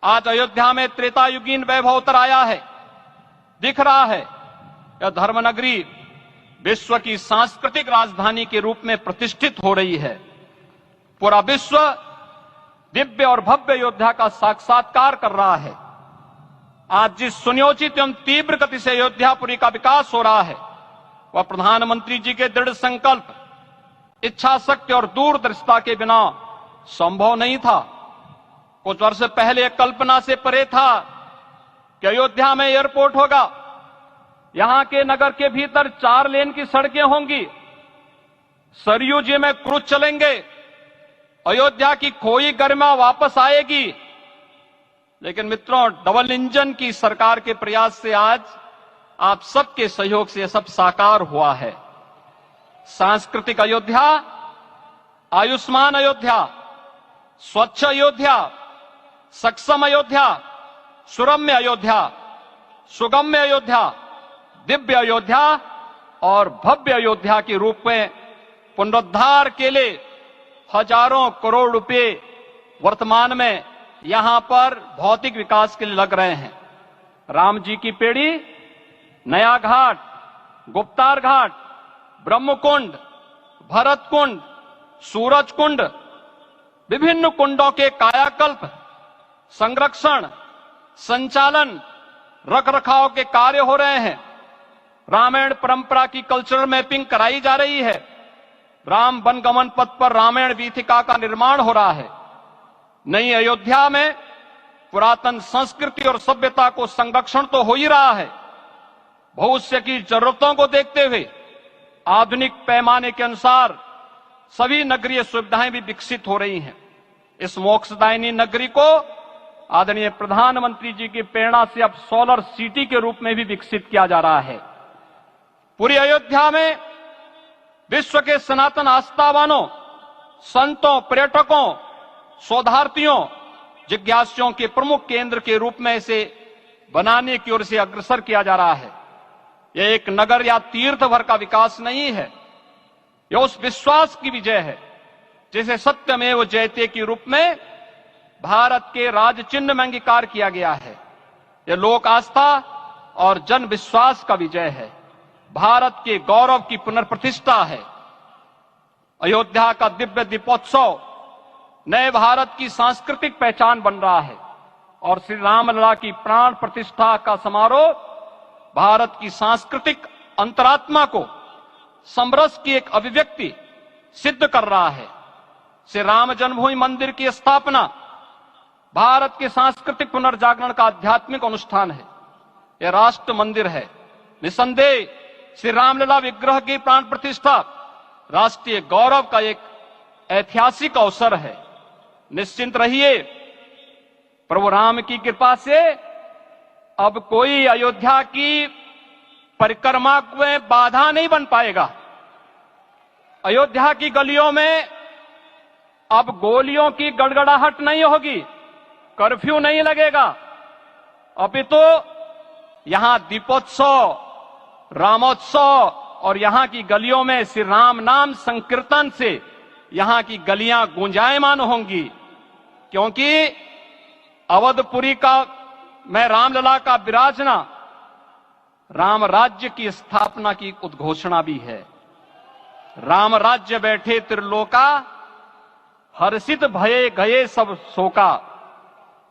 आज अयोध्या में त्रेतायुगीन वैभव उतर आया है। दिख रहा है यह धर्मनगरी विश्व की सांस्कृतिक राजधानी के रूप में प्रतिष्ठित हो रही है। पूरा विश्व दिव्य और भव्य अयोध्या का साक्षात्कार कर रहा है। आज जिस सुनियोजित एवं तीव्र गति से अयोध्यापुरी का विकास हो रहा है वह प्रधानमंत्री जी के दृढ़ संकल्प, इच्छा शक्ति और दूरदर्शिता के बिना संभव नहीं था। कुछ वर्ष पहले कल्पना से परे था कि अयोध्या में एयरपोर्ट होगा, यहां के नगर के भीतर 4 लेन की सड़कें होंगी, सरयू जी में क्रूज चलेंगे, अयोध्या की खोई गरिमा वापस आएगी। लेकिन मित्रों, डबल इंजन की सरकार के प्रयास से आज आप सबके सहयोग से यह सब साकार हुआ है। सांस्कृतिक अयोध्या, आयुष्मान अयोध्या, स्वच्छ अयोध्या, सक्षम अयोध्या, सुरम्य अयोध्या, सुगम्य अयोध्या, दिव्य अयोध्या और भव्य अयोध्या के रूप में पुनरुद्धार के लिए हजारों करोड़ रुपए वर्तमान में यहां पर भौतिक विकास के लिए लग रहे हैं। राम जी की पेड़ी, नया घाट, गुप्तार घाट, ब्रह्मकुंड, भरत कुंड, सूरज कुंड, विभिन्न कुंडों के कायाकल्प, संरक्षण, संचालन, रखरखाव के कार्य हो रहे हैं। रामायण परंपरा की कल्चरल मैपिंग कराई जा रही है। राम वनगमन पथ पर रामायण वीथिका का निर्माण हो रहा है। नई अयोध्या में पुरातन संस्कृति और सभ्यता को संरक्षण तो हो ही रहा है, भविष्य की जरूरतों को देखते हुए आधुनिक पैमाने के अनुसार सभी नगरीय सुविधाएं भी विकसित हो रही हैं। इस मोक्षदायिनी नगरी को आदरणीय प्रधानमंत्री जी की प्रेरणा से अब सोलर सिटी के रूप में भी विकसित किया जा रहा है। पूरी अयोध्या में विश्व के सनातन आस्थावानों, संतों, पर्यटकों, शोधार्थियों, जिज्ञासुओं के प्रमुख केंद्र के रूप में इसे बनाने की ओर से अग्रसर किया जा रहा है। यह एक नगर या तीर्थ भर का विकास नहीं है, यह उस विश्वास की विजय है जिसे सत्यमेव जयते के रूप में भारत के राज चिन्ह में अंगीकार किया गया है। यह लोक आस्था और जन विश्वास का विजय है, भारत के गौरव की पुनर्प्रतिष्ठा है। अयोध्या का दिव्य दीपोत्सव नए भारत की सांस्कृतिक पहचान बन रहा है और श्री रामलला की प्राण प्रतिष्ठा का समारोह भारत की सांस्कृतिक अंतरात्मा को समरस की एक अभिव्यक्ति सिद्ध कर रहा है। श्री राम जन्मभूमि मंदिर की स्थापना भारत के सांस्कृतिक पुनर्जागरण का आध्यात्मिक अनुष्ठान है। यह राष्ट्र मंदिर है। निसंदेह श्री रामलला विग्रह की प्राण प्रतिष्ठा राष्ट्रीय गौरव का एक ऐतिहासिक अवसर है। निश्चिंत रहिए, प्रभु राम की कृपा से अब कोई अयोध्या की परिक्रमा में बाधा नहीं बन पाएगा। अयोध्या की गलियों में अब गोलियों की गड़गड़ाहट नहीं होगी, कर्फ्यू नहीं लगेगा। अपितु यहां दीपोत्सव, रामोत्सव और यहां की गलियों में श्री राम नाम संकीर्तन से यहां की गलियां गुंजायमान होंगी, क्योंकि अवधपुरी का मैं रामलला का विराजना राम राज्य की स्थापना की उद्घोषणा भी है। राम राज्य बैठे त्रिलोका, हर्षित भये गए सब शोका।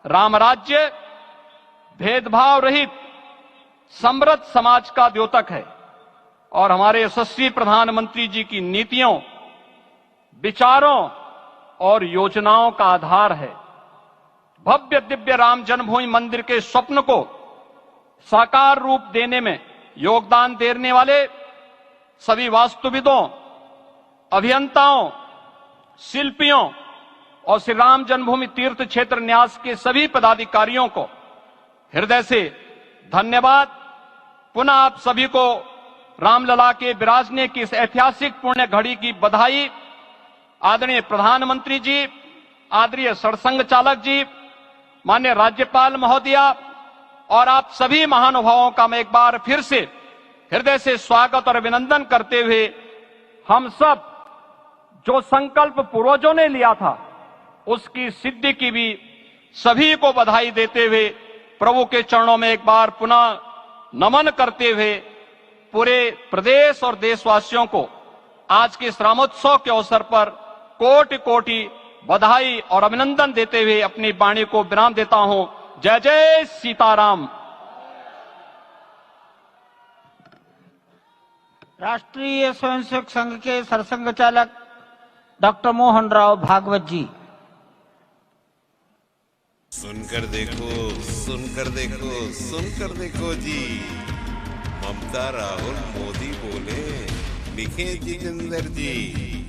राम राज्य भेदभाव रहित समृद्ध समाज का द्योतक है और हमारे यशस्वी प्रधानमंत्री जी की नीतियों, विचारों और योजनाओं का आधार है। भव्य दिव्य राम जन्मभूमि मंदिर के स्वप्न को साकार रूप देने में योगदान देने वाले सभी वास्तुविदों, अभियंताओं, शिल्पियों और श्री राम जन्मभूमि तीर्थ क्षेत्र न्यास के सभी पदाधिकारियों को हृदय से धन्यवाद। पुनः आप सभी को रामलला के विराजने की इस ऐतिहासिक पुण्य घड़ी की बधाई। आदरणीय प्रधानमंत्री जी, आदरणीय सरसंघ चालक जी, माननीय राज्यपाल महोदया और आप सभी महानुभावों का मैं एक बार फिर से हृदय से स्वागत और अभिनंदन करते हुए हम सब जो संकल्प पूर्वजों ने लिया था उसकी सिद्धि की भी सभी को बधाई देते हुए प्रभु के चरणों में एक बार पुनः नमन करते हुए पूरे प्रदेश और देशवासियों को आज के इस रामोत्सव के अवसर पर कोटि कोटि बधाई और अभिनंदन देते हुए अपनी वाणी को विराम देता हूं। जय जय सीताराम। राष्ट्रीय स्वयंसेवक संघ के सरसंघ चालक डॉक्टर मोहन राव भागवत जी। सुनकर देखो, सुनकर देखो, सुनकर देखो जी। ममता राहुल मोदी बोले, लिखे जितेंद्र जी।